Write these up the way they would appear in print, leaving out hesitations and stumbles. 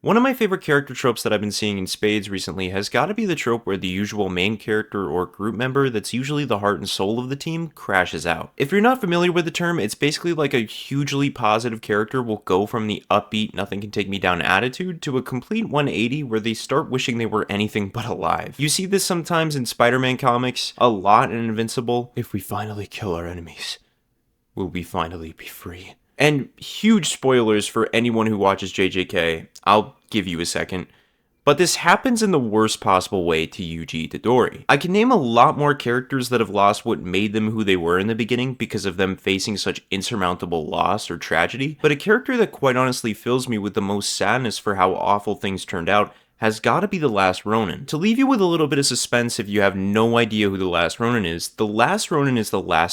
One of my favorite character tropes that I've been seeing in spades recently has got to be the trope where the usual main character or group member that's usually the heart and soul of the team crashes out. If you're not familiar with the term, it's basically like a hugely positive character will go from the upbeat nothing can take me down attitude to a complete 180 where they start wishing they were anything but alive. You see this sometimes in Spider-Man comics, a lot in Invincible. If we finally kill our enemies, will we finally be free? And huge spoilers for anyone who watches JJK, I'll give you a second. But this happens in the worst possible way to Yuji Itadori. I can name a lot more characters that have lost what made them who they were in the beginning because of them facing such insurmountable loss or tragedy, but a character that quite honestly fills me with the most sadness for how awful things turned out has gotta be the Last Ronin. To leave you with a little bit of suspense if you have no idea who the Last Ronin is the last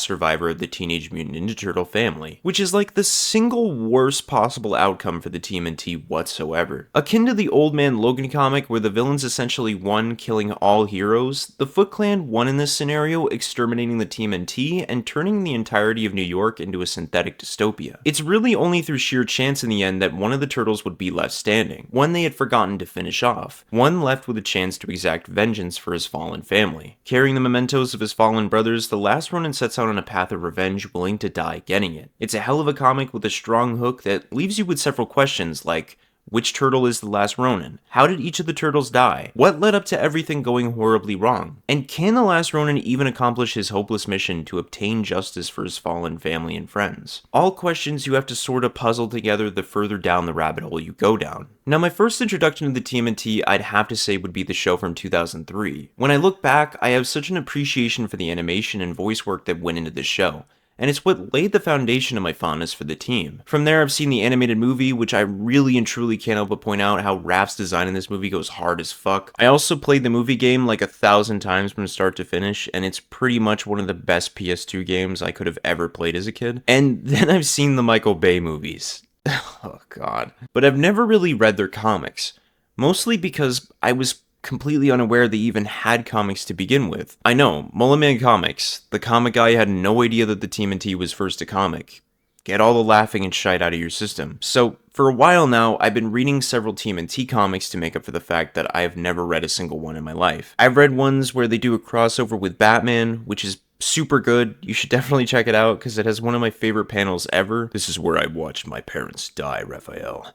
survivor of the Teenage Mutant Ninja Turtle family, which is like the single worst possible outcome for the TMNT whatsoever. Akin to the Old Man Logan comic where the villains essentially won killing all heroes, the Foot Clan won in this scenario exterminating the TMNT and turning the entirety of New York into a synthetic dystopia. It's really only through sheer chance in the end that one of the turtles would be left standing, one they had forgotten to finish off. One left with a chance to exact vengeance for his fallen family. Carrying the mementos of his fallen brothers, the Last Ronin sets out on a path of revenge, willing to die getting it. It's a hell of a comic with a strong hook that leaves you with several questions like, which turtle is the Last Ronin? How did each of the turtles die? What led up to everything going horribly wrong? And can the Last Ronin even accomplish his hopeless mission to obtain justice for his fallen family and friends? All questions you have to sort of puzzle together the further down the rabbit hole you go down. Now, my first introduction to the TMNT I'd have to say would be the show from 2003. When I look back, I have such an appreciation for the animation and voice work that went into this show, and it's what laid the foundation of my fondness for the team. From there, I've seen the animated movie, which I really and truly can't help but point out how Raph's design in this movie goes hard as fuck. I also played the movie game like 1,000 times from start to finish, and it's pretty much one of the best PS2 games I could have ever played as a kid. And then I've seen the Michael Bay movies. Oh god. But I've never really read their comics, mostly because I was completely unaware they even had comics to begin with. I know, Mullet-Man comics, the comic guy had no idea that the TMNT was first a comic. Get all the laughing and shite out of your system. So, for a while now, I've been reading several TMNT comics to make up for the fact that I've never read a single one in my life. I've read ones where they do a crossover with Batman, which is super good. You should definitely check it out because it has one of my favorite panels ever. This is where I watched my parents die, Raphael.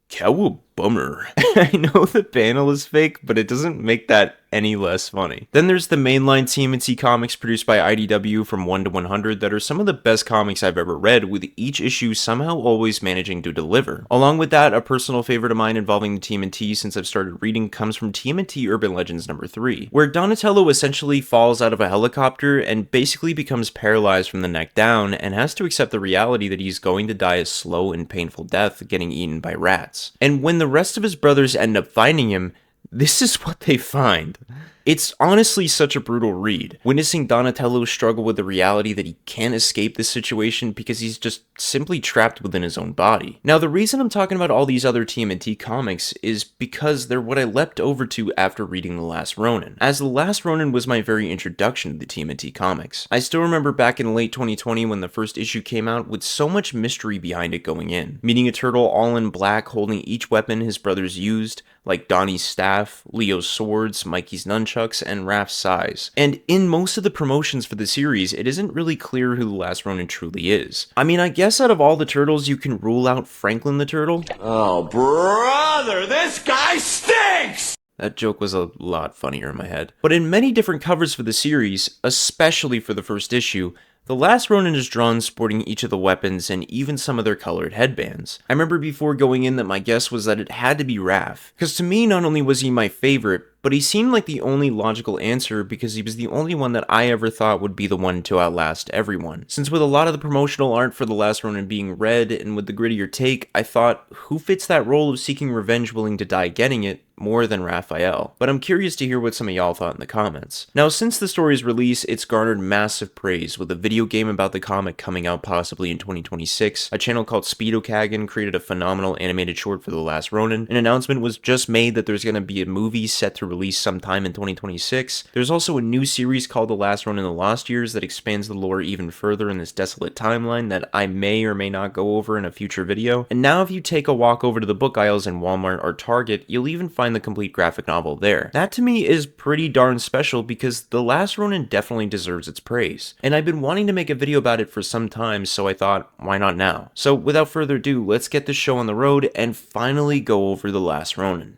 Cowabummer. I know the panel is fake, but it doesn't make that any less funny. Then there's the mainline TMNT comics produced by IDW from 1 to 100 that are some of the best comics I've ever read, with each issue somehow always managing to deliver. Along with that, a personal favorite of mine involving the TMNT since I've started reading comes from TMNT Urban Legends number 3, where Donatello essentially falls out of a helicopter and basically becomes paralyzed from the neck down and has to accept the reality that he's going to die a slow and painful death getting eaten by rats. And when the rest of his brothers end up finding him, this is what they find. It's honestly such a brutal read, witnessing Donatello struggle with the reality that he can't escape this situation because he's just simply trapped within his own body. Now, the reason I'm talking about all these other TMNT comics is because they're what I leapt over to after reading The Last Ronin, as The Last Ronin was my very introduction to the TMNT comics. I still remember back in late 2020 when the first issue came out with so much mystery behind it going in. Meeting a turtle all in black holding each weapon his brothers used, like Donnie's staff, Leo's swords, Mikey's nunchucks, and Raph's sais. And in most of the promotions for the series, it isn't really clear who the Last Ronin truly is. I mean, I guess out of all the turtles, you can rule out Franklin the Turtle. Oh, brother, this guy stinks! That joke was a lot funnier in my head. But in many different covers for the series, especially for the first issue, the Last Ronin is drawn sporting each of the weapons and even some of their colored headbands. I remember before going in that my guess was that it had to be Raph, because to me not only was he my favorite, but he seemed like the only logical answer because he was the only one that I ever thought would be the one to outlast everyone. Since with a lot of the promotional art for The Last Ronin being red and with the grittier take, I thought, who fits that role of seeking revenge willing to die getting it more than Raphael, but I'm curious to hear what some of y'all thought in the comments. Now, since the story's release, it's garnered massive praise, with a video game about the comic coming out possibly in 2026, a channel called Speedokagan created a phenomenal animated short for The Last Ronin, an announcement was just made that there's going to be a movie set to release sometime in 2026, there's also a new series called The Last Ronin: The Lost Years that expands the lore even further in this desolate timeline that I may or may not go over in a future video, and now if you take a walk over to the book aisles in Walmart or Target, you'll even find the complete graphic novel there. That to me is pretty darn special because The Last Ronin definitely deserves its praise, and I've been wanting to make a video about it for some time, so I thought, why not now? So without further ado, let's get this show on the road and finally go over The Last Ronin.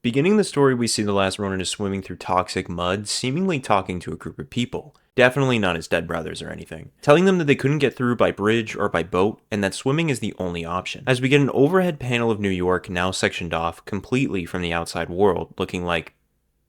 Beginning the story, we see the Last Ronin is swimming through toxic mud, seemingly talking to a group of people. Definitely not his dead brothers or anything. Telling them that they couldn't get through by bridge or by boat, and that swimming is the only option. As we get an overhead panel of New York, now sectioned off completely from the outside world, looking like,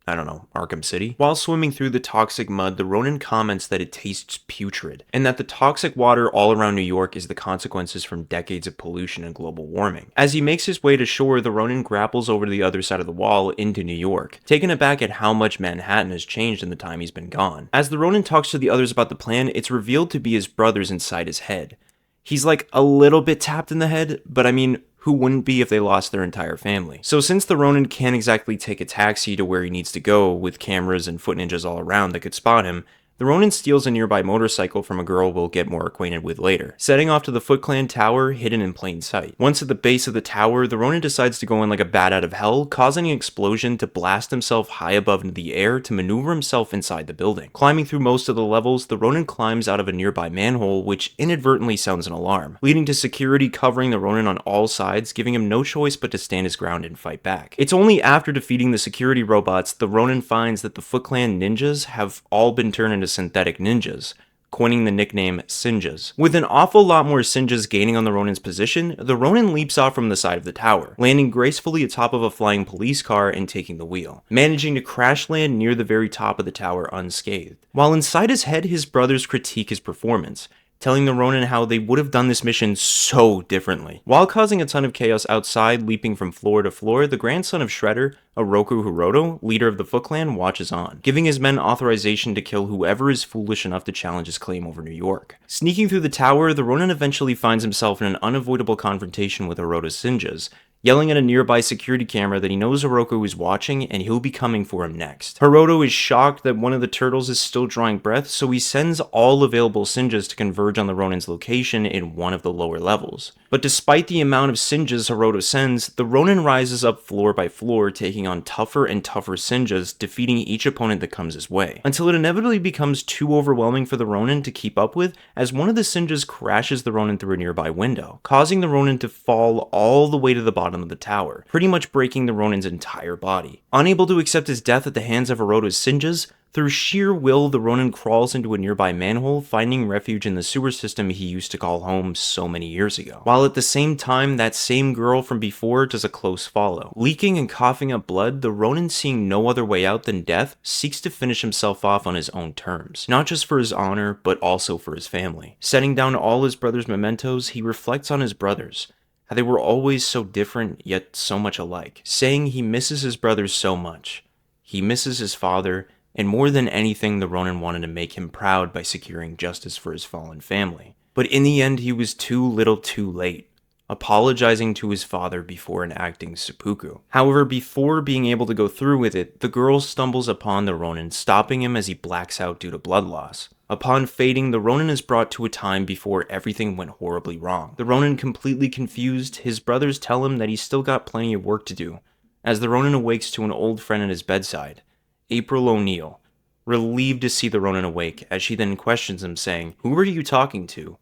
I don't know, Arkham City. While swimming through the toxic mud, the Ronin comments that it tastes putrid, and that the toxic water all around New York is the consequences from decades of pollution and global warming. As he makes his way to shore, the Ronin grapples over to the other side of the wall into New York, taken aback at how much Manhattan has changed in the time he's been gone. As the Ronin talks to the others about the plan, it's revealed to be his brothers inside his head. He's like a little bit tapped in the head, but I mean, who wouldn't be if they lost their entire family? So since the Ronin can't exactly take a taxi to where he needs to go with cameras and foot ninjas all around that could spot him, the Ronin steals a nearby motorcycle from a girl we'll get more acquainted with later, setting off to the Foot Clan tower hidden in plain sight. Once at the base of the tower, the Ronin decides to go in like a bat out of hell, causing an explosion to blast himself high above into the air to maneuver himself inside the building. Climbing through most of the levels, the Ronin climbs out of a nearby manhole, which inadvertently sounds an alarm, leading to security covering the Ronin on all sides, giving him no choice but to stand his ground and fight back. It's only after defeating the security robots, the Ronin finds that the Foot Clan ninjas have all been turned into synthetic ninjas, coining the nickname Sinjas. With an awful lot more Sinjas gaining on the Ronin's position, the Ronin leaps off from the side of the tower, landing gracefully atop of a flying police car and taking the wheel, managing to crash land near the very top of the tower unscathed. While inside his head, his brothers critique his performance, telling the Ronin how they would have done this mission so differently. While causing a ton of chaos outside, leaping from floor to floor, the grandson of Shredder, Oroku Hiroto, leader of the Foot Clan, watches on, giving his men authorization to kill whoever is foolish enough to challenge his claim over New York. Sneaking through the tower, the Ronin eventually finds himself in an unavoidable confrontation with Hiroto's Sinjas, yelling at a nearby security camera that he knows Oroku is watching and he'll be coming for him next. Hiroto is shocked that one of the turtles is still drawing breath, so he sends all available Sinjas to converge on the Ronin's location in one of the lower levels. But despite the amount of Sinjas Hiroto sends, the Ronin rises up floor by floor, taking on tougher and tougher Sinjas, defeating each opponent that comes his way, until it inevitably becomes too overwhelming for the Ronin to keep up with, as one of the Sinjas crashes the Ronin through a nearby window, causing the Ronin to fall all the way to the bottom of the tower, pretty much breaking the Ronin's entire body. Unable to accept his death at the hands of Hiroto's Sinjas, through sheer will, the Ronin crawls into a nearby manhole, finding refuge in the sewer system he used to call home so many years ago. While at the same time, that same girl from before does a close follow. Leaking and coughing up blood, the Ronin, seeing no other way out than death, seeks to finish himself off on his own terms, not just for his honor, but also for his family. Setting down all his brother's mementos, he reflects on his brothers, how they were always so different, yet so much alike, saying he misses his brothers so much. He misses his father, and more than anything, the Ronin wanted to make him proud by securing justice for his fallen family. But in the end, he was too little too late, apologizing to his father before enacting seppuku. However, before being able to go through with it, the girl stumbles upon the Ronin, stopping him as he blacks out due to blood loss. Upon fading, the Ronin is brought to a time before everything went horribly wrong. The Ronin completely confused, his brothers tell him that he's still got plenty of work to do, as the Ronin awakes to an old friend at his bedside, April O'Neil, relieved to see the Ronin awake, as she then questions him, saying, "Who were you talking to?"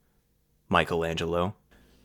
Michelangelo.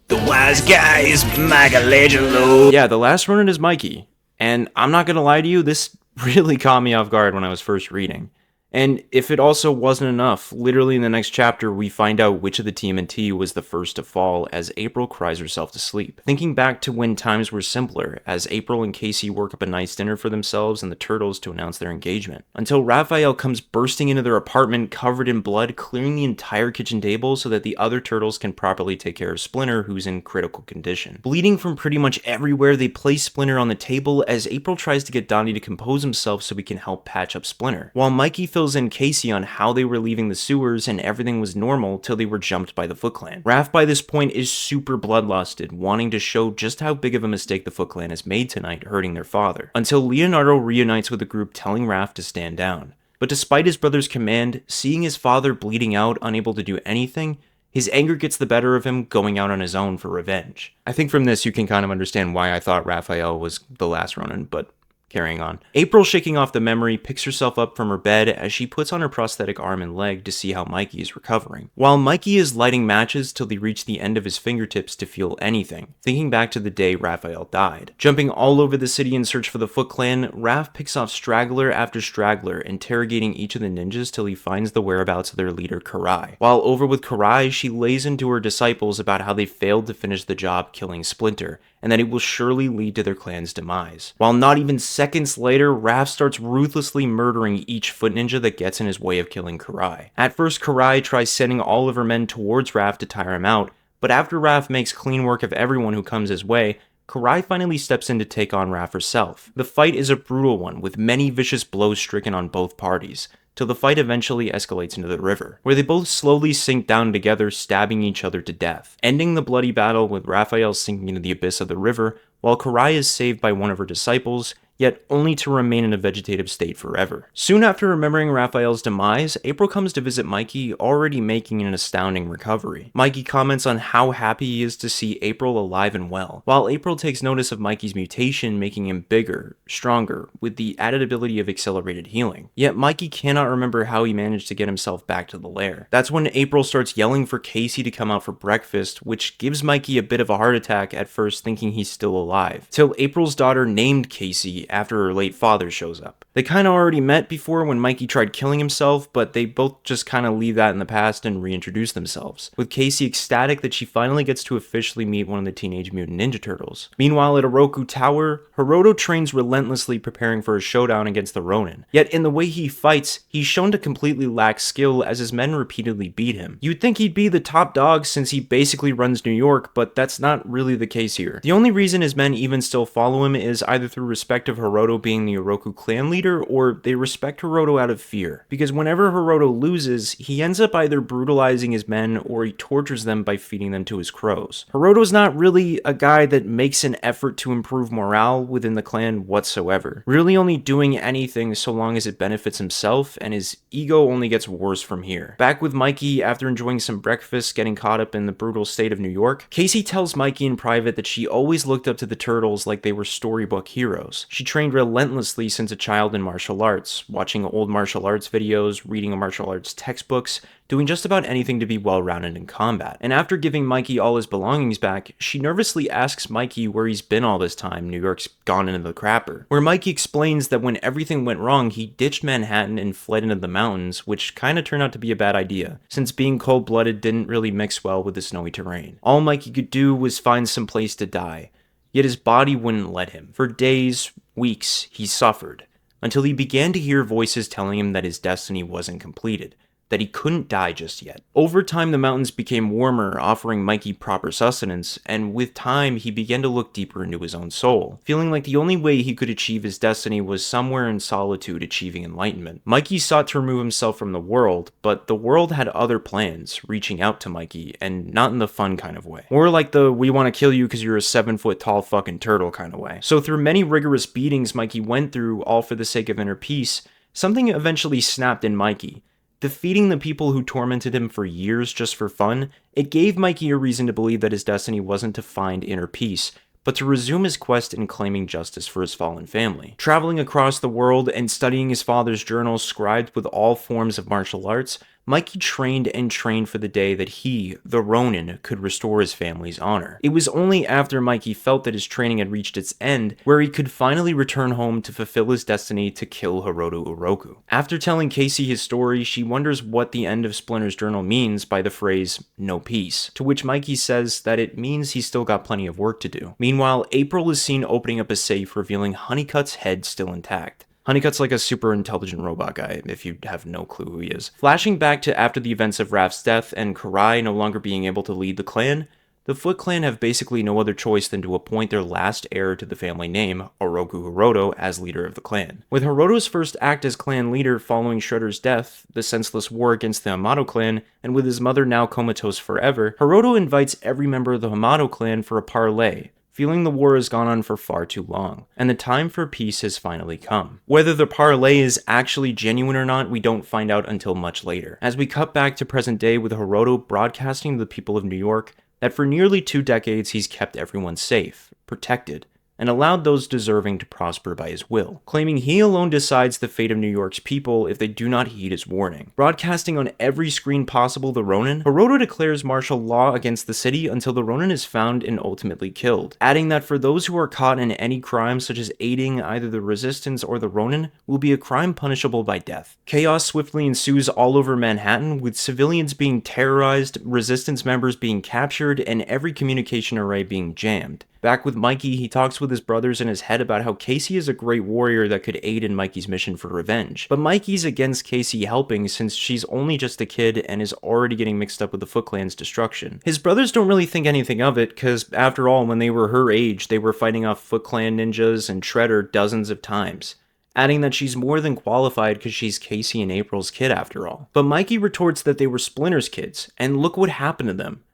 The wise guy is Michelangelo. Yeah, the Last Ronin is Mikey, and I'm not gonna lie to you, this really caught me off guard when I was first reading. And if it also wasn't enough, literally in the next chapter, we find out which of the TMNT was the first to fall as April cries herself to sleep. Thinking back to when times were simpler, as April and Casey work up a nice dinner for themselves and the Turtles to announce their engagement. Until Raphael comes bursting into their apartment covered in blood, clearing the entire kitchen table so that the other Turtles can properly take care of Splinter, who's in critical condition. Bleeding from pretty much everywhere, they place Splinter on the table as April tries to get Donnie to compose himself so he can help patch up Splinter, while Mikey fills in Casey on how they were leaving the sewers and everything was normal till they were jumped by the Foot Clan. Raph by this point is super bloodlusted, wanting to show just how big of a mistake the Foot Clan has made tonight, hurting their father, until Leonardo reunites with the group telling Raph to stand down. But despite his brother's command, seeing his father bleeding out, unable to do anything, his anger gets the better of him, going out on his own for revenge. I think from this you can kind of understand why I thought Raphael was the Last Ronin, but carrying on. April, shaking off the memory, picks herself up from her bed as she puts on her prosthetic arm and leg to see how Mikey is recovering. While Mikey is lighting matches till they reach the end of his fingertips to feel anything, thinking back to the day Raphael died. Jumping all over the city in search for the Foot Clan, Raph picks off straggler after straggler, interrogating each of the ninjas till he finds the whereabouts of their leader, Karai. While over with Karai, she lays into her disciples about how they failed to finish the job killing Splinter, and that it will surely lead to their clan's demise. While not even seconds later, Raph starts ruthlessly murdering each foot ninja that gets in his way of killing Karai. At first, Karai tries sending all of her men towards Raph to tire him out, but after Raph makes clean work of everyone who comes his way, Karai finally steps in to take on Raph herself. The fight is a brutal one, with many vicious blows stricken on both parties, till the fight eventually escalates into the river, where they both slowly sink down together, stabbing each other to death, ending the bloody battle with Raphael sinking into the abyss of the river, while Karai is saved by one of her disciples, yet only to remain in a vegetative state forever. Soon after remembering Raphael's demise, April comes to visit Mikey, already making an astounding recovery. Mikey comments on how happy he is to see April alive and well, while April takes notice of Mikey's mutation, making him bigger, stronger, with the added ability of accelerated healing. Yet Mikey cannot remember how he managed to get himself back to the lair. That's when April starts yelling for Casey to come out for breakfast, which gives Mikey a bit of a heart attack at first, thinking he's still alive, till April's daughter named Casey after her late father shows up. They kinda already met before when Mikey tried killing himself, but they both just kinda leave that in the past and reintroduce themselves, with Casey ecstatic that she finally gets to officially meet one of the Teenage Mutant Ninja Turtles. Meanwhile, at Oroku Tower, Hiroto trains relentlessly, preparing for a showdown against the Ronin. Yet in the way he fights, he's shown to completely lack skill as his men repeatedly beat him. You'd think he'd be the top dog since he basically runs New York, but that's not really the case here. The only reason his men even still follow him is either through respect of Hiroto being the Oroku clan leader, or they respect Hiroto out of fear. Because whenever Hiroto loses, he ends up either brutalizing his men or he tortures them by feeding them to his crows. Hiroto's not really a guy that makes an effort to improve morale within the clan whatsoever, really only doing anything so long as it benefits himself, and his ego only gets worse from here. Back with Mikey, after enjoying some breakfast, getting caught up in the brutal state of New York, Casey tells Mikey in private that she always looked up to the Turtles like they were storybook heroes. She trained relentlessly since a child in martial arts, watching old martial arts videos, reading martial arts textbooks, doing just about anything to be well-rounded in combat. And after giving Mikey all his belongings back, she nervously asks Mikey where he's been all this time New York's gone into the crapper, where Mikey explains that when everything went wrong, he ditched Manhattan and fled into the mountains, which kinda turned out to be a bad idea, since being cold-blooded didn't really mix well with the snowy terrain. All Mikey could do was find some place to die, yet his body wouldn't let him. For days, weeks, he suffered, until he began to hear voices telling him that his destiny wasn't completed, that he couldn't die just yet. Over time, the mountains became warmer, offering Mikey proper sustenance, and with time, he began to look deeper into his own soul, feeling like the only way he could achieve his destiny was somewhere in solitude, achieving enlightenment. Mikey sought to remove himself from the world, but the world had other plans, reaching out to Mikey, and not in the fun kind of way. More like the "we want to kill you because you're a 7-foot tall fucking turtle" kind of way. So through many rigorous beatings Mikey went through, all for the sake of inner peace, something eventually snapped in Mikey. Defeating the people who tormented him for years just for fun, it gave Mikey a reason to believe that his destiny wasn't to find inner peace, but to resume his quest in claiming justice for his fallen family. Traveling across the world and studying his father's journals scribed with all forms of martial arts, Mikey trained and trained for the day that he, the Ronin, could restore his family's honor. It was only after Mikey felt that his training had reached its end where he could finally return home to fulfill his destiny to kill Hiroto Oroku. After telling Casey his story, she wonders what the end of Splinter's journal means by the phrase, "no peace," to which Mikey says that it means he's still got plenty of work to do. Meanwhile, April is seen opening up a safe, revealing Honeycutt's head still intact. Honeycutt's like a super intelligent robot guy, if you have no clue who he is. Flashing back to after the events of Raph's death and Karai no longer being able to lead the clan, the Foot Clan have basically no other choice than to appoint their last heir to the family name, Oroku Hiroto, as leader of the clan. With Hiroto's first act as clan leader following Shredder's death, the senseless war against the Hamato clan, and with his mother now comatose forever, Hiroto invites every member of the Hamato clan for a parley, feeling the war has gone on for far too long, and the time for peace has finally come. Whether the parley is actually genuine or not, we don't find out until much later. As we cut back to present day with Hiroto broadcasting to the people of New York that for nearly 2 decades he's kept everyone safe, protected, and allowed those deserving to prosper by his will, claiming he alone decides the fate of New York's people if they do not heed his warning. Broadcasting on every screen possible the Ronin, Hiroto declares martial law against the city until the Ronin is found and ultimately killed, adding that for those who are caught in any crime such as aiding either the resistance or the Ronin will be a crime punishable by death. Chaos swiftly ensues all over Manhattan, with civilians being terrorized, resistance members being captured, and every communication array being jammed. Back with Mikey, he talks with his brothers in his head about how Casey is a great warrior that could aid in Mikey's mission for revenge. But Mikey's against Casey helping since she's only just a kid and is already getting mixed up with the Foot Clan's destruction. His brothers don't really think anything of it, cause after all, when they were her age, they were fighting off Foot Clan ninjas and Shredder dozens of times, adding that she's more than qualified because she's Casey and April's kid after all. But Mikey retorts that they were Splinter's kids, and look what happened to them.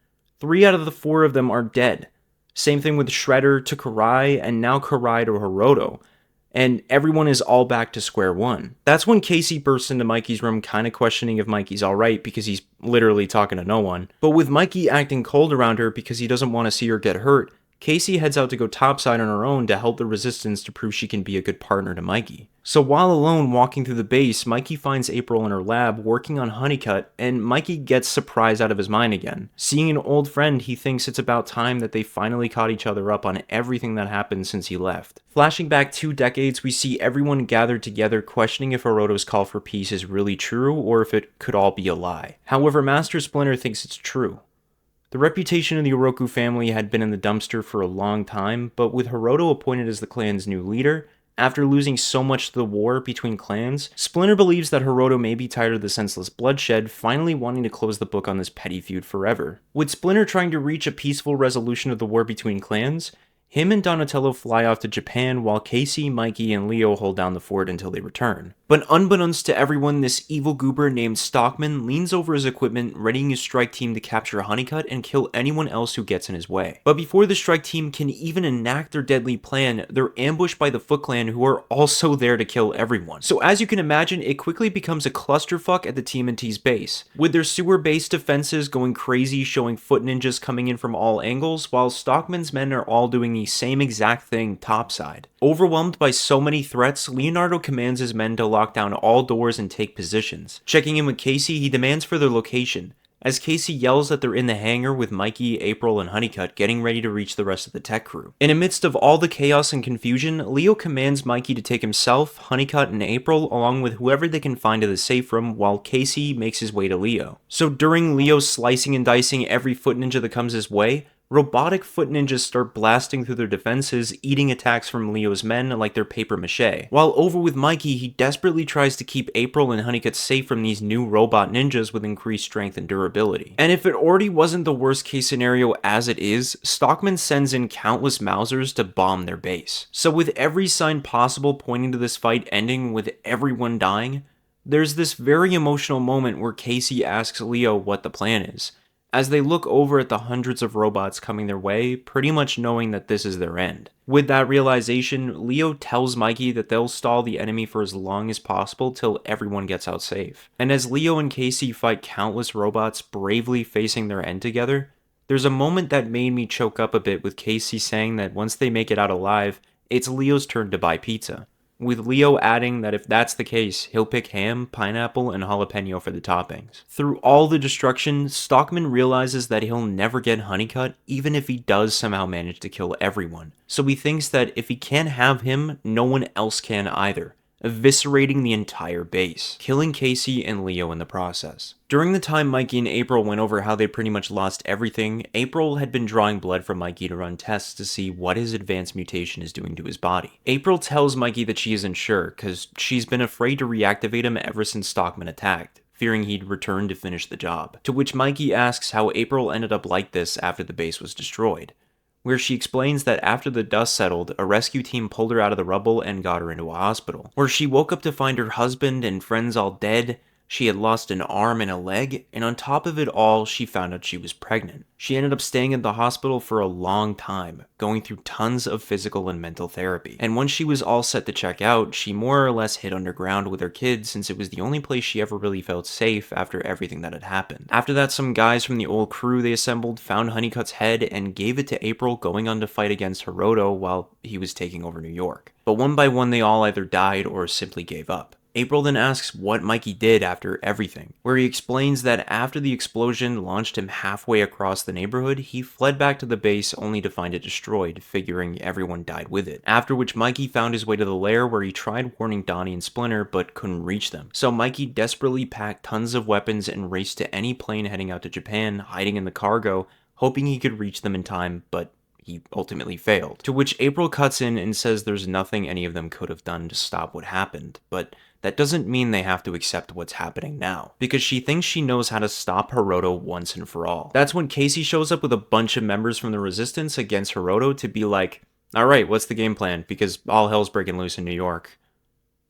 3 out of the 4 of them are dead. Same thing with Shredder to Karai, and now Karai to Hiroto. And everyone is all back to square one. That's when Casey bursts into Mikey's room kinda questioning if Mikey's alright because he's literally talking to no one. But with Mikey acting cold around her because he doesn't want to see her get hurt, Casey heads out to go topside on her own to help the resistance to prove she can be a good partner to Mikey. So while alone walking through the base, Mikey finds April in her lab working on Honeycutt, and Mikey gets surprised out of his mind again. Seeing an old friend, he thinks it's about time that they finally caught each other up on everything that happened since he left. Flashing back 2 decades, we see everyone gathered together questioning if Hiroto's call for peace is really true or if it could all be a lie. However, Master Splinter thinks it's true. The reputation of the Oroku family had been in the dumpster for a long time, but with Hiroto appointed as the clan's new leader, after losing so much to the war between clans, Splinter believes that Hiroto may be tired of the senseless bloodshed, finally wanting to close the book on this petty feud forever. With Splinter trying to reach a peaceful resolution of the war between clans, him and Donatello fly off to Japan while Casey, Mikey, and Leo hold down the fort until they return. But unbeknownst to everyone, this evil goober named Stockman leans over his equipment, readying his strike team to capture Honeycutt and kill anyone else who gets in his way. But before the strike team can even enact their deadly plan, they're ambushed by the Foot Clan, who are also there to kill everyone. So as you can imagine, it quickly becomes a clusterfuck at the TMNT's base, with their sewer-based defenses going crazy, showing foot ninjas coming in from all angles, while Stockman's men are all doing the same exact thing topside. Overwhelmed by so many threats, Leonardo commands his men to lock down all doors and take positions. Checking in with Casey, he demands for their location, as Casey yells that they're in the hangar with Mikey, April, and Honeycutt getting ready to reach the rest of the tech crew. In the midst of all the chaos and confusion, Leo commands Mikey to take himself, Honeycutt, and April along with whoever they can find to the safe room, while Casey makes his way to Leo. So during Leo's slicing and dicing every foot ninja that comes his way, robotic foot ninjas start blasting through their defenses, eating attacks from Leo's men like they're paper mache. While over with Mikey, he desperately tries to keep April and Honeycutt safe from these new robot ninjas with increased strength and durability. And if it already wasn't the worst case scenario as it is, Stockman sends in countless Mausers to bomb their base. So with every sign possible pointing to this fight ending with everyone dying, there's this very emotional moment where Casey asks Leo what the plan is, as they look over at the hundreds of robots coming their way, pretty much knowing that this is their end. With that realization, Leo tells Mikey that they'll stall the enemy for as long as possible till everyone gets out safe. And as Leo and Casey fight countless robots bravely facing their end together, there's a moment that made me choke up a bit with Casey saying that once they make it out alive, it's Leo's turn to buy pizza. with Leo adding that if that's the case, he'll pick ham, pineapple, and jalapeno for the toppings. Through all the destruction, Stockman realizes that he'll never get Honeycutt even if he does somehow manage to kill everyone. So he thinks that if he can't have him, no one else can either, eviscerating the entire base, killing Casey and Leo in the process. During the time Mikey and April went over how they pretty much lost everything, April had been drawing blood from Mikey to run tests to see what his advanced mutation is doing to his body. April tells Mikey that she isn't sure, because she's been afraid to reactivate him ever since Stockman attacked, fearing he'd return to finish the job. To which Mikey asks how April ended up like this after the base was destroyed, where she explains that after the dust settled, a rescue team pulled her out of the rubble and got her into a hospital, where she woke up to find her husband and friends all dead. She had lost an arm and a leg, and on top of it all, she found out she was pregnant. She ended up staying at the hospital for a long time, going through tons of physical and mental therapy. And once she was all set to check out, she more or less hid underground with her kids since it was the only place she ever really felt safe after everything that had happened. After that, some guys from the old crew they assembled found Honeycutt's head and gave it to April, going on to fight against Hiroto while he was taking over New York. But one by one, they all either died or simply gave up. April then asks what Mikey did after everything, where he explains that after the explosion launched him halfway across the neighborhood, he fled back to the base only to find it destroyed, figuring everyone died with it. After which Mikey found his way to the lair where he tried warning Donnie and Splinter but couldn't reach them. So Mikey desperately packed tons of weapons and raced to any plane heading out to Japan, hiding in the cargo, hoping he could reach them in time, but he ultimately failed. To which April cuts in and says there's nothing any of them could have done to stop what happened, but that doesn't mean they have to accept what's happening now, because she thinks she knows how to stop Hiroto once and for all. That's when Casey shows up with a bunch of members from the Resistance against Hiroto to be like, alright, what's the game plan? Because all hell's breaking loose in New York.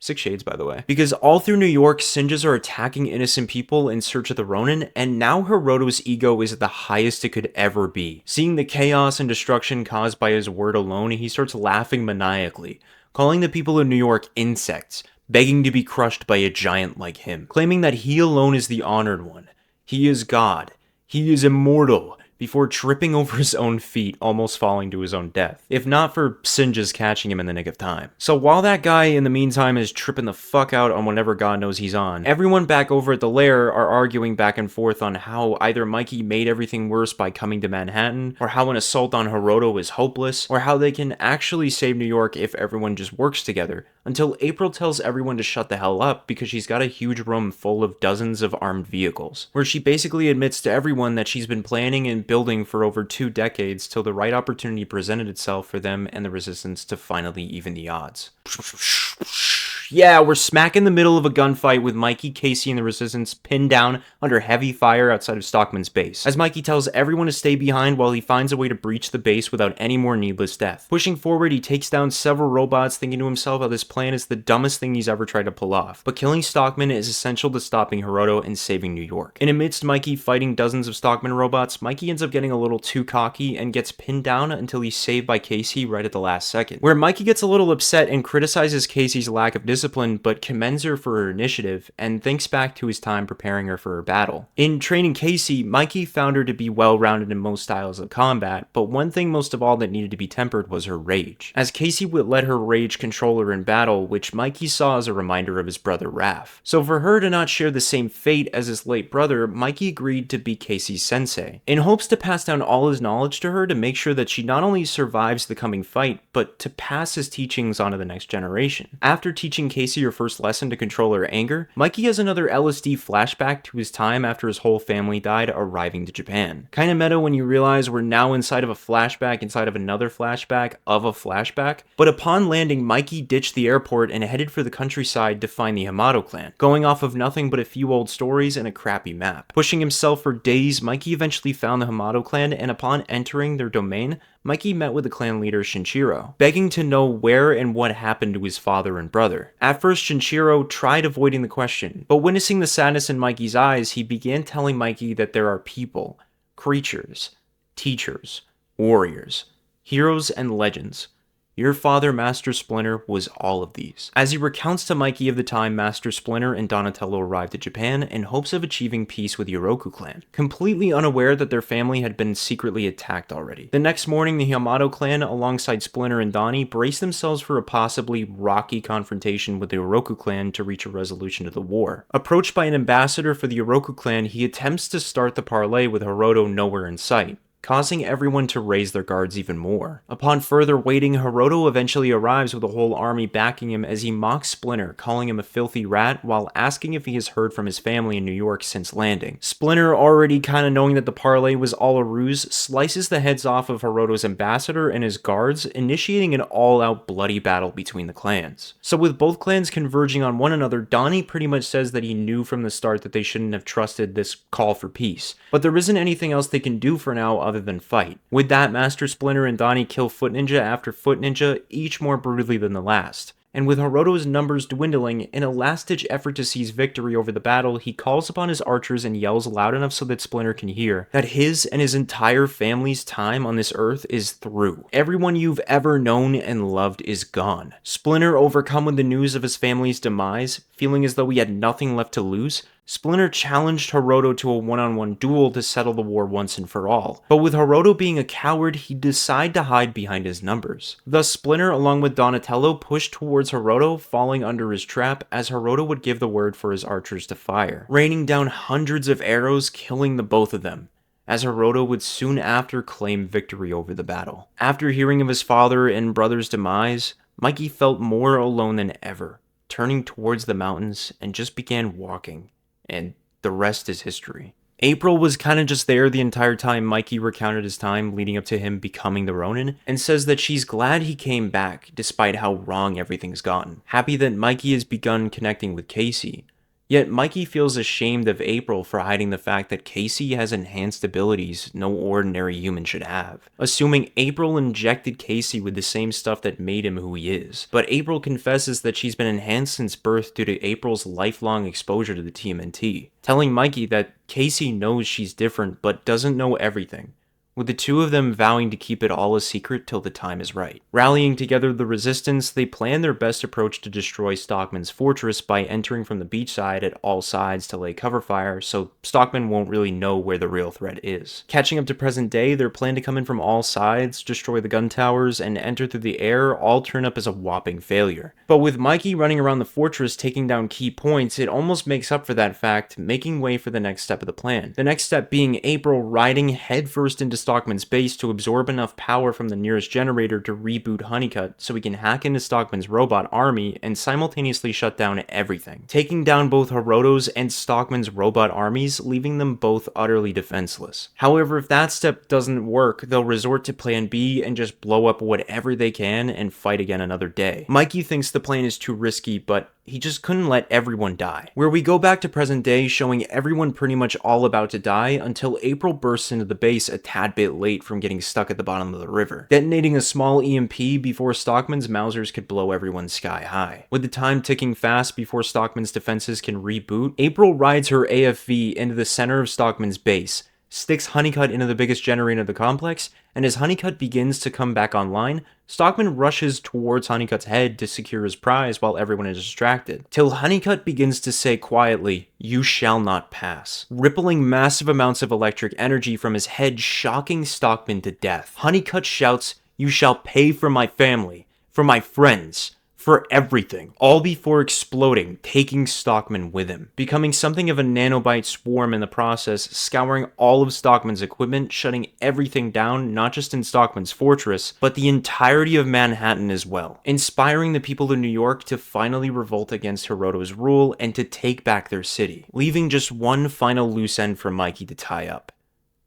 6 Shades, by the way. Because all through New York, Sinjas are attacking innocent people in search of the Ronin, and now Hiroto's ego is at the highest it could ever be. Seeing the chaos and destruction caused by his word alone, he starts laughing maniacally, calling the people of New York insects, begging to be crushed by a giant like him, claiming that he alone is the honored one. He is God. He is immortal, before tripping over his own feet, almost falling to his own death, if not for Sinjas catching him in the nick of time. So while that guy in the meantime is tripping the fuck out on whatever god knows he's on, everyone back over at the lair are arguing back and forth on how either Mikey made everything worse by coming to Manhattan, or how an assault on Hiroto is hopeless, or how they can actually save New York if everyone just works together, until April tells everyone to shut the hell up because she's got a huge room full of dozens of armed vehicles, where she basically admits to everyone that she's been planning and building for over 2 decades till the right opportunity presented itself for them and the Resistance to finally even the odds. Yeah, we're smack in the middle of a gunfight with Mikey, Casey, and the Resistance pinned down under heavy fire outside of Stockman's base, as Mikey tells everyone to stay behind while he finds a way to breach the base without any more needless death. Pushing forward, he takes down several robots, thinking to himself how this plan is the dumbest thing he's ever tried to pull off, but killing Stockman is essential to stopping Hiroto and saving New York. And amidst Mikey fighting dozens of Stockman robots, Mikey ends up getting a little too cocky and gets pinned down until he's saved by Casey right at the last second, where Mikey gets a little upset and criticizes Casey's lack of discipline, but commends her for her initiative and thinks back to his time preparing her for her battle. In training Casey, Mikey found her to be well-rounded in most styles of combat, but one thing most of all that needed to be tempered was her rage, as Casey would let her rage control her in battle, which Mikey saw as a reminder of his brother Raph. So for her to not share the same fate as his late brother, Mikey agreed to be Casey's sensei, in hopes to pass down all his knowledge to her to make sure that she not only survives the coming fight, but to pass his teachings on to the next generation. After teaching Casey her first lesson to control her anger, Mikey has another LSD flashback to his time after his whole family died arriving to Japan. Kinda meta when you realize we're now inside of a flashback inside of another flashback of a flashback, but upon landing, Mikey ditched the airport and headed for the countryside to find the Hamato clan, going off of nothing but a few old stories and a crappy map. Pushing himself for days, Mikey eventually found the Hamato clan, and upon entering their domain, Mikey met with the clan leader Shinchiro, begging to know where and what happened to his father and brother. At first, Shinchiro tried avoiding the question, but witnessing the sadness in Mikey's eyes, he began telling Mikey that there are people, creatures, teachers, warriors, heroes, and legends Your father, Master Splinter, was all of these. As he recounts to Mikey of the time Master Splinter and Donatello arrived at Japan in hopes of achieving peace with the Oroku clan, completely unaware that their family had been secretly attacked already. The next morning, the Yamato clan, alongside Splinter and Donnie, braced themselves for a possibly rocky confrontation with the Oroku clan to reach a resolution to the war. Approached by an ambassador for the Oroku clan, he attempts to start the parley with Hiroto nowhere in sight, causing everyone to raise their guards even more. Upon further waiting, Hiroto eventually arrives with a whole army backing him as he mocks Splinter, calling him a filthy rat while asking if he has heard from his family in New York since landing. Splinter, already kinda knowing that the parley was all a ruse, slices the heads off of Hiroto's ambassador and his guards, initiating an all-out bloody battle between the clans. So with both clans converging on one another, Donnie pretty much says that he knew from the start that they shouldn't have trusted this call for peace, but there isn't anything else they can do for now other than fight. With that, Master Splinter and Donnie kill Foot Ninja after Foot Ninja, each more brutally than the last. And with Hiroto's numbers dwindling, in a last-ditch effort to seize victory over the battle, he calls upon his archers and yells loud enough so that Splinter can hear that his and his entire family's time on this earth is through. Everyone you've ever known and loved is gone. Splinter, overcome with the news of his family's demise, feeling as though he had nothing left to lose, Splinter challenged Hiroto to a one-on-one duel to settle the war once and for all. But with Hiroto being a coward, he decided to hide behind his numbers. Thus, Splinter, along with Donatello, pushed towards Hiroto, falling under his trap as Hiroto would give the word for his archers to fire, raining down hundreds of arrows, killing the both of them, as Hiroto would soon after claim victory over the battle. After hearing of his father and brother's demise, Mikey felt more alone than ever, turning towards the mountains and just began walking. And the rest is history. April was kinda just there the entire time Mikey recounted his time leading up to him becoming the Ronin, and says that she's glad he came back despite how wrong everything's gotten. Happy that Mikey has begun connecting with Casey. Yet Mikey feels ashamed of April for hiding the fact that Casey has enhanced abilities no ordinary human should have, assuming April injected Casey with the same stuff that made him who he is. But April confesses that she's been enhanced since birth due to April's lifelong exposure to the TMNT, telling Mikey that Casey knows she's different but doesn't know everything, with the two of them vowing to keep it all a secret till the time is right. Rallying together the resistance, they plan their best approach to destroy Stockman's fortress by entering from the beachside at all sides to lay cover fire, so Stockman won't really know where the real threat is. Catching up to present day, their plan to come in from all sides, destroy the gun towers, and enter through the air all turn up as a whopping failure. But with Mikey running around the fortress taking down key points, it almost makes up for that fact, making way for the next step of the plan. The next step being April riding headfirst into Stockman's base to absorb enough power from the nearest generator to reboot Honeycutt so he can hack into Stockman's robot army and simultaneously shut down everything, taking down both Hiroto's and Stockman's robot armies, leaving them both utterly defenseless. However, if that step doesn't work, they'll resort to plan B and just blow up whatever they can and fight again another day. Mikey thinks the plan is too risky, but he just couldn't let everyone die. Where we go back to present day, showing everyone pretty much all about to die until April bursts into the base a tad bit late from getting stuck at the bottom of the river, detonating a small EMP before Stockman's Mausers could blow everyone sky high. With the time ticking fast before Stockman's defenses can reboot, April rides her AFV into the center of Stockman's base, sticks Honeycutt into the biggest generator of the complex, and as Honeycutt begins to come back online, Stockman rushes towards Honeycutt's head to secure his prize while everyone is distracted, till Honeycutt begins to say quietly, "You shall not pass," rippling massive amounts of electric energy from his head, shocking Stockman to death. Honeycutt shouts, "You shall pay for my family, for my friends, for everything," all before exploding, taking Stockman with him, becoming something of a nanobite swarm in the process, scouring all of Stockman's equipment, shutting everything down, not just in Stockman's fortress, but the entirety of Manhattan as well, inspiring the people of New York to finally revolt against Hiroto's rule and to take back their city, leaving just one final loose end for Mikey to tie up: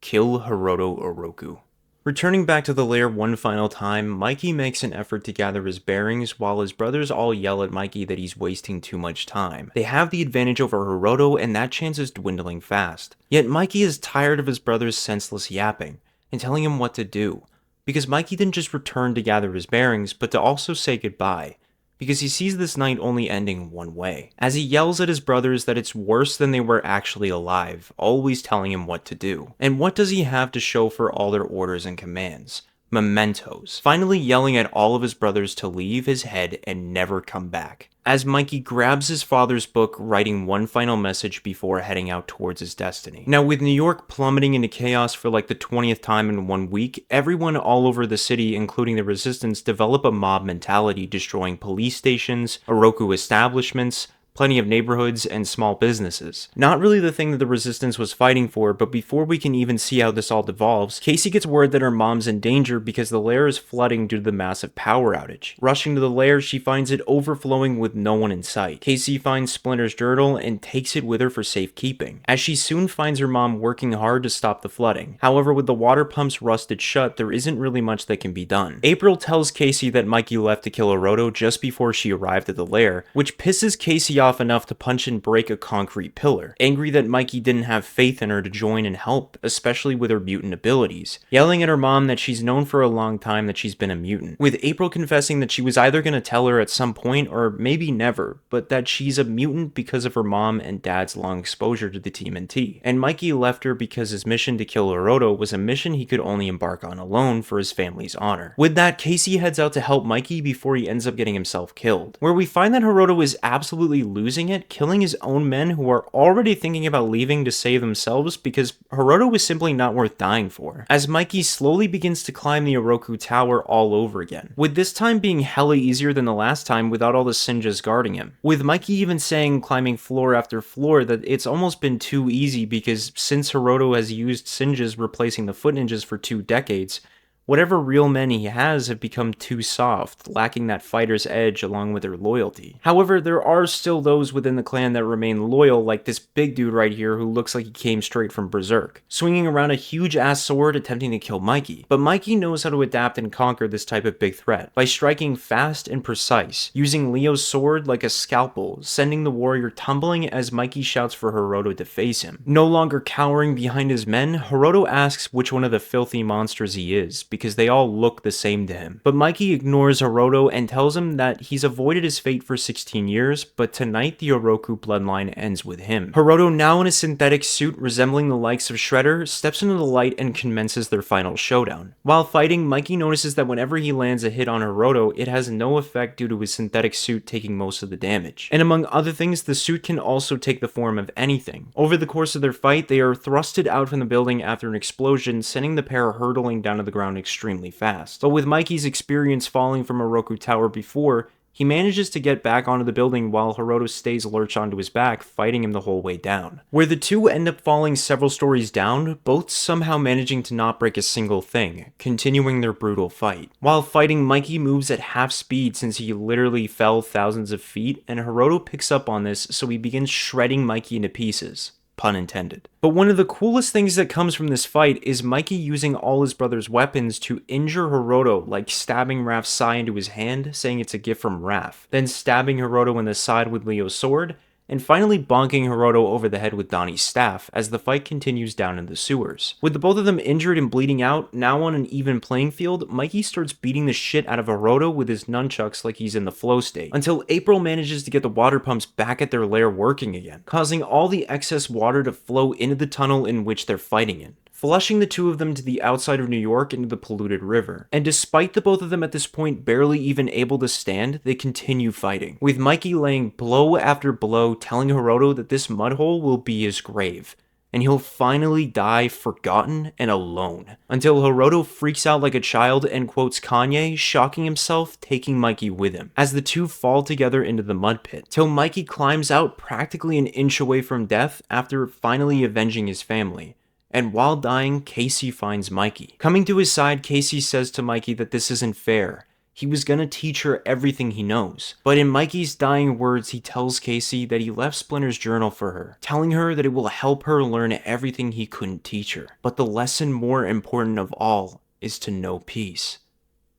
kill Hiroto Oroku. Returning back to the lair one final time, Mikey makes an effort to gather his bearings while his brothers all yell at Mikey that he's wasting too much time. They have the advantage over Hiroto and that chance is dwindling fast. Yet Mikey is tired of his brother's senseless yapping and telling him what to do, because Mikey didn't just return to gather his bearings but to also say goodbye, because he sees this night only ending one way, as he yells at his brothers that it's worse than they were actually alive, always telling him what to do. And what does he have to show for all their orders and commands? mementos, finally yelling at all of his brothers to leave his head and never come back. As Mikey grabs his father's book, writing one final message before heading out towards his destiny. Now, with New York plummeting into chaos for like the 20th time in 1 week, everyone all over the city, including the resistance, develop a mob mentality, destroying police stations, Oroku establishments, plenty of neighborhoods, and small businesses. Not really the thing that the resistance was fighting for, but before we can even see how this all devolves, Casey gets word that her mom's in danger because the lair is flooding due to the massive power outage. Rushing to the lair, she finds it overflowing with no one in sight. Casey finds Splinter's journal and takes it with her for safekeeping, as she soon finds her mom working hard to stop the flooding. However, with the water pumps rusted shut, there isn't really much that can be done. April tells Casey that Mikey left to kill Oroto just before she arrived at the lair, which pisses Casey off enough to punch and break a concrete pillar, angry that Mikey didn't have faith in her to join and help, especially with her mutant abilities, yelling at her mom that she's known for a long time that she's been a mutant, with April confessing that she was either going to tell her at some point or maybe never, but that she's a mutant because of her mom and dad's long exposure to the TMNT, and Mikey left her because his mission to kill Oroto was a mission he could only embark on alone for his family's honor. With that, Casey heads out to help Mikey before he ends up getting himself killed, where we find that Oroto is absolutely losing it, killing his own men who are already thinking about leaving to save themselves because Oroto was simply not worth dying for, as Mikey slowly begins to climb the Oroku Tower all over again, with this time being hella easier than the last time without all the Sinjas guarding him, with Mikey even saying, climbing floor after floor, that it's almost been too easy because since Oroto has used Sinjas replacing the foot ninjas for 2 decades, whatever real men he has have become too soft, lacking that fighter's edge along with their loyalty. However, there are still those within the clan that remain loyal, like this big dude right here who looks like he came straight from Berserk, swinging around a huge-ass sword attempting to kill Mikey. But Mikey knows how to adapt and conquer this type of big threat, by striking fast and precise, using Leo's sword like a scalpel, sending the warrior tumbling as Mikey shouts for Oroto to face him. No longer cowering behind his men, Oroto asks which one of the filthy monsters he is, because they all look the same to him. But Mikey ignores Oroto and tells him that he's avoided his fate for 16 years, but tonight the Oroku bloodline ends with him. Oroto, now in a synthetic suit resembling the likes of Shredder, steps into the light and commences their final showdown. While fighting, Mikey notices that whenever he lands a hit on Oroto, it has no effect due to his synthetic suit taking most of the damage. And among other things, the suit can also take the form of anything. Over the course of their fight, they are thrusted out from the building after an explosion, sending the pair hurtling down to the ground extremely fast. But with Mikey's experience falling from Oroku Tower before, he manages to get back onto the building while Oroto stays lurched onto his back, fighting him the whole way down. Where the two end up falling several stories down, both somehow managing to not break a single thing, continuing their brutal fight. While fighting, Mikey moves at half speed since he literally fell thousands of feet, and Oroto picks up on this, so he begins shredding Mikey into pieces. Pun intended. But one of the coolest things that comes from this fight is Mikey using all his brother's weapons to injure Oroto, like stabbing Raph's sai into his hand, saying it's a gift from Raph, then stabbing Oroto in the side with Leo's sword, and finally bonking Oroto over the head with Donnie's staff as the fight continues down in the sewers. With the both of them injured and bleeding out, now on an even playing field, Mikey starts beating the shit out of Oroto with his nunchucks like he's in the flow state, until April manages to get the water pumps back at their lair working again, causing all the excess water to flow into the tunnel in which they're fighting in, flushing the two of them to the outside of New York into the polluted river. And despite the both of them at this point barely even able to stand, they continue fighting, with Mikey laying blow after blow telling Oroto that this mudhole will be his grave, and he'll finally die forgotten and alone, until Oroto freaks out like a child and quotes Kanye, shocking himself, taking Mikey with him, as the two fall together into the mud pit, till Mikey climbs out practically an inch away from death after finally avenging his family. And while dying, Casey finds Mikey. Coming to his side, Casey says to Mikey that this isn't fair. He was gonna teach her everything he knows. But in Mikey's dying words, he tells Casey that he left Splinter's journal for her, telling her that it will help her learn everything he couldn't teach her. But the lesson more important of all is to know peace,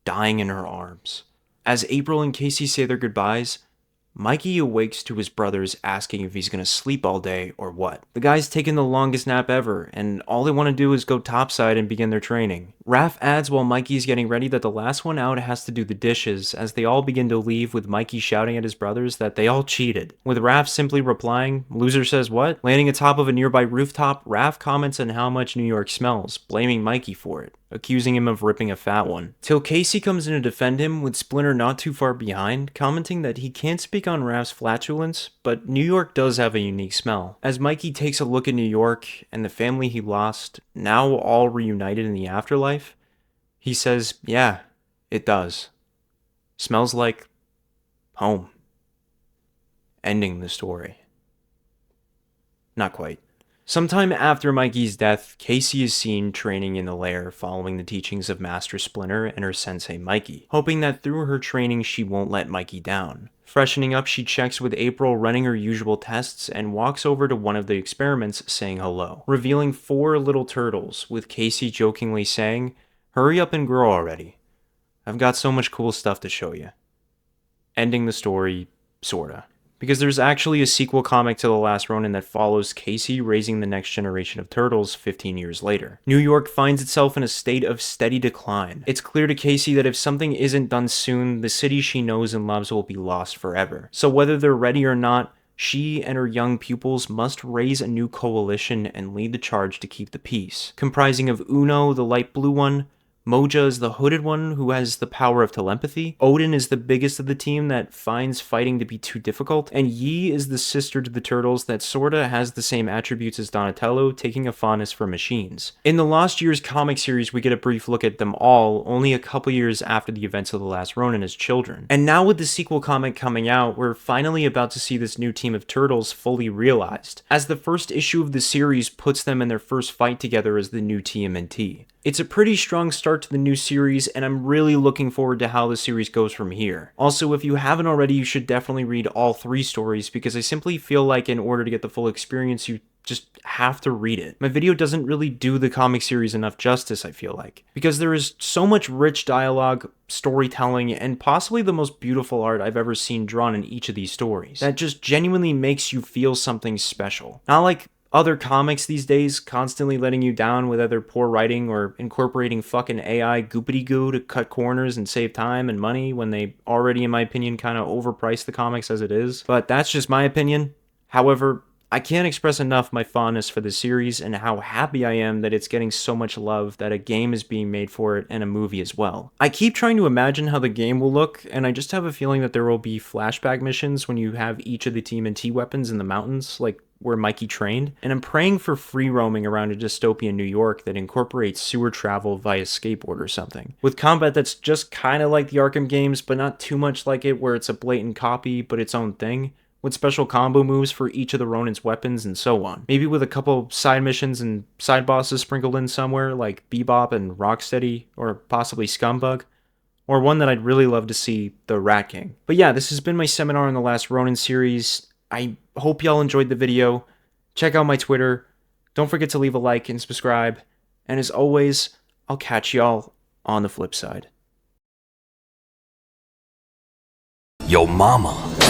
dying in her arms. As April and Casey say their goodbyes, Mikey awakes to his brothers asking if he's gonna sleep all day or what. The guy's taken the longest nap ever, and all they want to do is go topside and begin their training. Raph adds while Mikey's getting ready that the last one out has to do the dishes, as they all begin to leave with Mikey shouting at his brothers that they all cheated, with Raph simply replying, "Loser says what?" Landing atop of a nearby rooftop, Raph comments on how much New York smells, blaming Mikey for it. accusing him of ripping a fat one. Till Casey comes in to defend him, with Splinter not too far behind, commenting that he can't speak on Raph's flatulence, but New York does have a unique smell. As Mikey takes a look at New York and the family he lost, now all reunited in the afterlife, he says, yeah, it does. Smells like home. Ending the story. Not quite. Sometime after Mikey's death, Casey is seen training in the lair following the teachings of Master Splinter and her sensei Mikey, hoping that through her training she won't let Mikey down. Freshening up, she checks with April running her usual tests and walks over to one of the experiments saying hello, revealing 4 little turtles, with Casey jokingly saying, "Hurry up and grow already. I've got so much cool stuff to show you." Ending the story, sorta. Because there's actually a sequel comic to The Last Ronin that follows Casey raising the next generation of turtles 15 years later. New York finds itself in a state of steady decline. It's clear to Casey that if something isn't done soon, the city she knows and loves will be lost forever. So whether they're ready or not, she and her young pupils must raise a new coalition and lead the charge to keep the peace, comprising of Uno, the light blue one, Moja is the hooded one who has the power of telepathy, Odin is the biggest of the team that finds fighting to be too difficult, and Yi is the sister to the turtles that sorta has the same attributes as Donatello, taking a fondness for machines. In the Lost Years comic series, we get a brief look at them all, only a couple years after the events of The Last Ronin as children. And now with the sequel comic coming out, we're finally about to see this new team of turtles fully realized, as the first issue of the series puts them in their first fight together as the new TMNT. It's a pretty strong start to the new series, and I'm really looking forward to how the series goes from here. Also, if you haven't already, you should definitely read all 3 stories, because I simply feel like in order to get the full experience, you just have to read it. My video doesn't really do the comic series enough justice, I feel like, because there is so much rich dialogue, storytelling, and possibly the most beautiful art I've ever seen drawn in each of these stories that just genuinely makes you feel something special. Not like other comics these days constantly letting you down with either poor writing or incorporating fucking AI goopity goo to cut corners and save time and money when they already, in my opinion, kind of overprice the comics as it is. But that's just my opinion. However, I can't express enough my fondness for the series and how happy I am that it's getting so much love that a game is being made for it and a movie as well. I keep trying to imagine how the game will look, and I just have a feeling that there will be flashback missions when you have each of the TMNT weapons in the mountains, like where Mikey trained, and I'm praying for free roaming around a dystopian New York that incorporates sewer travel via skateboard or something, with combat that's just kind of like the Arkham games, but not too much like it where it's a blatant copy but its own thing, with special combo moves for each of the Ronin's weapons and so on. Maybe with a couple side missions and side bosses sprinkled in somewhere, like Bebop and Rocksteady, or possibly Scumbug. Or one that I'd really love to see, the Rat King. But yeah, this has been my seminar on the Last Ronin series. I hope y'all enjoyed the video. Check out my Twitter. Don't forget to leave a like and subscribe. And as always, I'll catch y'all on the flip side. Yo mama.